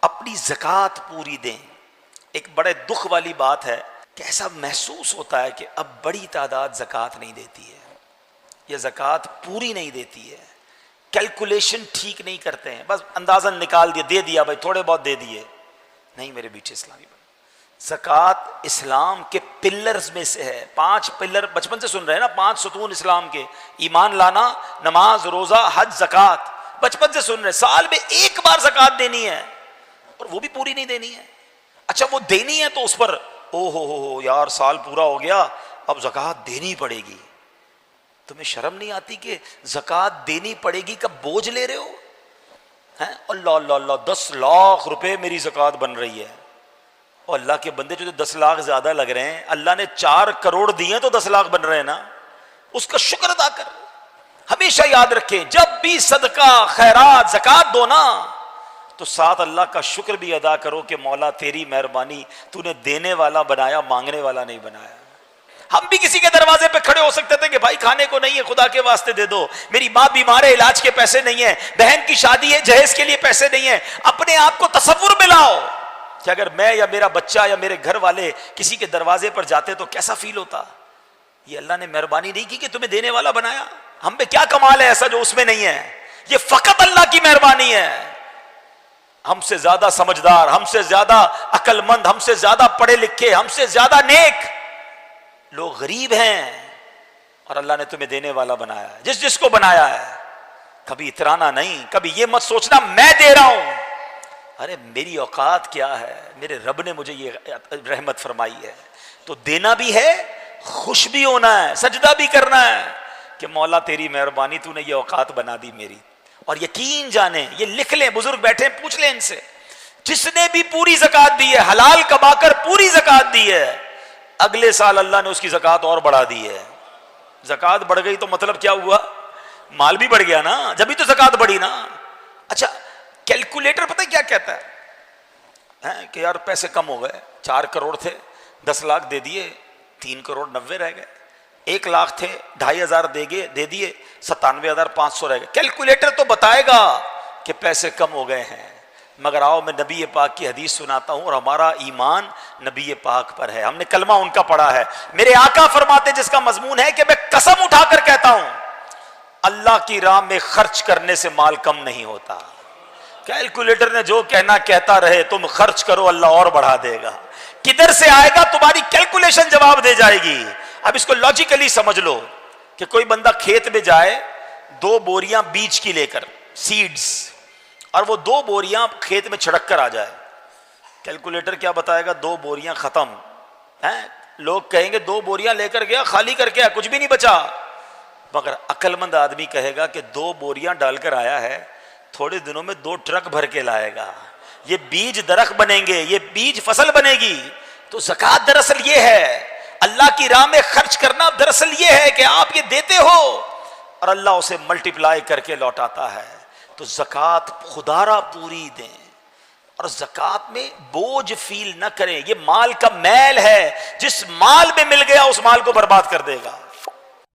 اپنی زکوٰۃ پوری دیں. ایک بڑے دکھ والی بات ہے کہ ایسا محسوس ہوتا ہے کہ اب بڑی تعداد زکوٰۃ نہیں دیتی ہے یا زکوٰۃ پوری نہیں دیتی ہے, کیلکولیشن ٹھیک نہیں کرتے ہیں, بس اندازن نکال دیا, دے دیا بھائی, تھوڑے بہت دے دیے. نہیں میرے بیٹے اسلامی بھائی, زکوٰۃ اسلام کے پلرز میں سے ہے. 5 پلر بچپن سے سن رہے ہیں نا, 5 ستون اسلام کے, ایمان لانا, نماز, روزہ, حج, زکوٰۃ, بچپن سے سن رہے. سال میں ایک بار زکوٰۃ دینی ہے اور وہ بھی پوری نہیں دینی ہے. اچھا وہ دینی ہے تو اس پر او ہو یار سال پورا ہو گیا اب زکوٰۃ دینی پڑے گی. تمہیں شرم نہیں آتی کہ زکوٰۃ دینی پڑے گی کا بوجھ لے رہے ہو؟ اللہ اللہ اللہ, 10 لاکھ روپے میری زکوٰۃ بن رہی ہے. اور اللہ کے بندے جو 10 لاکھ زیادہ لگ رہے ہیں, اللہ نے 4 کروڑ دیے تو 10 لاکھ بن رہے ہیں نا, اس کا شکر ادا کر. ہمیشہ یاد رکھیں جب بھی صدقہ خیرات زکوٰۃ دو نا تو ساتھ اللہ کا شکر بھی ادا کرو کہ مولا تیری مہربانی, تو نے دینے والا بنایا, مانگنے والا نہیں بنایا. ہم بھی کسی کے دروازے پہ کھڑے ہو سکتے تھے کہ بھائی کھانے کو نہیں ہے, خدا کے واسطے دے دو, میری ماں بیمار ہے, علاج کے پیسے نہیں ہیں, بہن کی شادی ہے, جہیز کے لیے پیسے نہیں ہیں. اپنے آپ کو تصور میں لاؤ کہ اگر میں یا میرا بچہ یا میرے گھر والے کسی کے دروازے پر جاتے تو کیسا فیل ہوتا. یہ اللہ نے مہربانی نہیں کی کہ تمہیں دینے والا بنایا. ہم پہ کیا کمال ہے ایسا جو اس میں نہیں ہے؟ یہ فقط اللہ کی مہربانی ہے. ہم سے زیادہ سمجھدار, ہم سے زیادہ عقل مند, ہم سے زیادہ پڑھے لکھے, ہم سے زیادہ نیک لوگ غریب ہیں اور اللہ نے تمہیں دینے والا بنایا ہے. جس کو بنایا ہے کبھی اترانا نہیں, کبھی یہ مت سوچنا میں دے رہا ہوں, ارے میری اوقات کیا ہے, میرے رب نے مجھے یہ رحمت فرمائی ہے. تو دینا بھی ہے, خوش بھی ہونا ہے, سجدہ بھی کرنا ہے کہ مولا تیری مہربانی, تو نے یہ اوقات بنا دی میری. اور یقین جانیں, یہ لکھ لیں, بزرگ بیٹھے پوچھ لیں ان سے, جس نے بھی پوری زکوٰۃ دی ہے, حلال کما کر پوری زکوٰۃ دی ہے, اگلے سال اللہ نے اس کی زکوٰۃ اور بڑھا دی ہے. زکوٰۃ بڑھ گئی تو مطلب کیا ہوا؟ مال بھی بڑھ گیا نا, جبھی تو زکوٰۃ بڑھی نا. اچھا کیلکولیٹر پتہ کیا کہتا ہے کہ یار پیسے کم ہو گئے, 4 کروڑ تھے, 10 لاکھ دے دیے, 3 کروڑ 90 رہ گئے, 1 لاکھ تھے, 2,500 دے دیے, 97,500 رہ گئے. کیلکولیٹر تو بتائے گا کہ پیسے کم ہو گئے ہیں, مگر آؤ میں نبی پاک کی حدیث سناتا ہوں, اور ہمارا ایمان نبی پاک پر ہے, ہم نے کلمہ ان کا پڑھا ہے. میرے آقا فرماتے جس کا مضمون ہے کہ میں قسم اٹھا کر کہتا ہوں اللہ کی راہ میں خرچ کرنے سے مال کم نہیں ہوتا. کیلکولیٹر نے جو کہنا کہتا رہے, تم خرچ کرو اللہ اور بڑھا دے گا. کدھر سے آئے گا تمہاری کیلکولیشن جواب دے جائے گی. اب اس کو لاجیکلی سمجھ لو کہ کوئی بندہ کھیت میں جائے 2 بوریاں بیج کی لے کر, سیڈز, اور وہ 2 بوریاں کھیت میں چھڑک کر آ جائے, کیلکولیٹر کیا بتائے گا؟ 2 بوریاں ختم ہیں. لوگ کہیں گے 2 بوریاں لے کر گیا, خالی کر کے کچھ بھی نہیں بچا. مگر عقل مند آدمی کہے گا کہ 2 بوریاں ڈال کر آیا ہے, تھوڑے دنوں میں 2 ٹرک بھر کے لائے گا. یہ بیج درخت بنیں گے, یہ بیج فصل بنے گی. تو زکوٰۃ دراصل یہ ہے, اللہ کی راہ میں خرچ کرنا دراصل یہ ہے کہ آپ یہ دیتے ہو اور اللہ اسے ملٹیپلائی کر کے لوٹاتا ہے. تو زکوٰۃ خدا را پوری دیں, اور زکوٰۃ میں بوجھ فیل نہ کریں. یہ مال کا میل ہے, جس مال میں مل گیا اس مال کو برباد کر دے گا.